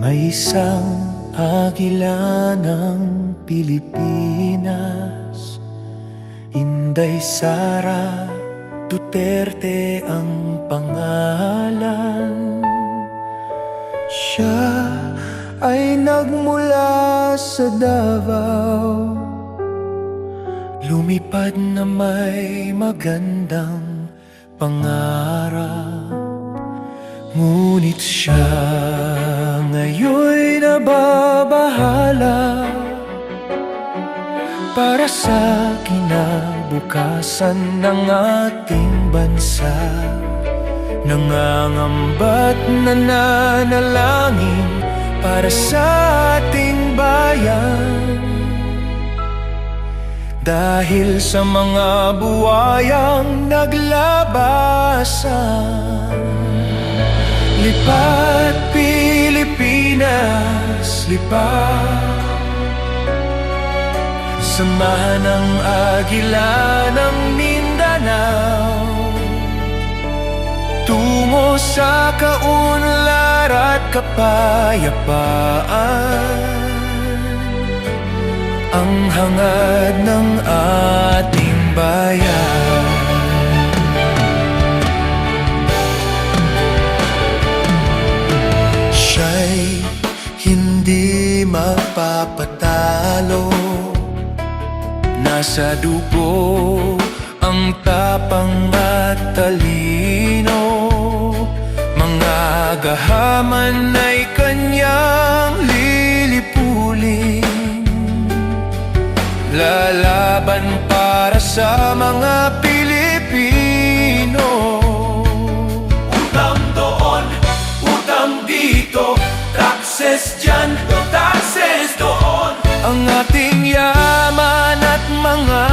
May isang agila ng Pilipinas, Inday Sara Duterte ang pangalan. Siya ay nagmula sa Davao, lumipad na may magandang pangarap. Ngunit siya ngayon'y nababahala para sa kinabukasan ng ating bansa. Nangangamba't nananalangin para sa ating bayan, dahil sa mga buwayang naglabasan. Lipat Pilipinas, lipat, samahan ang agila ng Mindanao tungo sa kaunlad at kapayapaan. Ang hangad ng ating bayan. Siya'y hindi magpapatalo, nasa dugo ang tapang at talino. Mga gahaman ay kanyang lilipulin, lalaban para sa mga Pilipino. Utang doon, utang dito, taxes dyan, taxes doon. Ang ating yaman at mga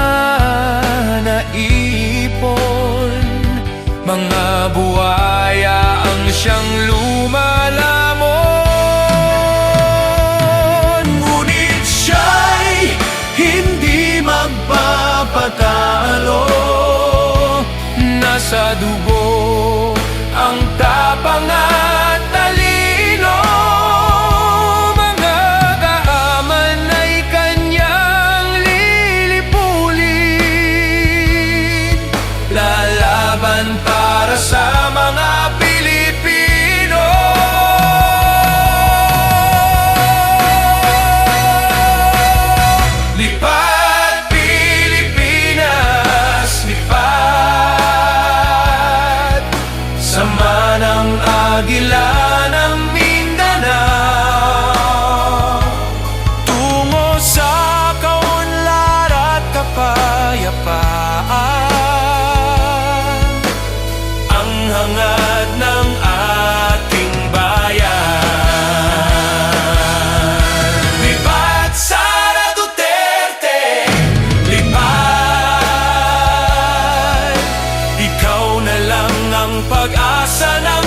naipon, mga buwaya ang siyang lumalamon. Ngunit siya'y hindi magpapatalo, nasa dugo ang tapang at talino. Mga gahaman ay kanyang lilipulin, lalaban para sa mga Pilipino. Lipat Pilipinas, lipat, sama ng agila ng Mindanao tungo sa kaunlad at kapayapaan. Ang hangad ng ating bayan. Lipat Sara Duterte, lipat, ikaw na lang ang pag-asa ng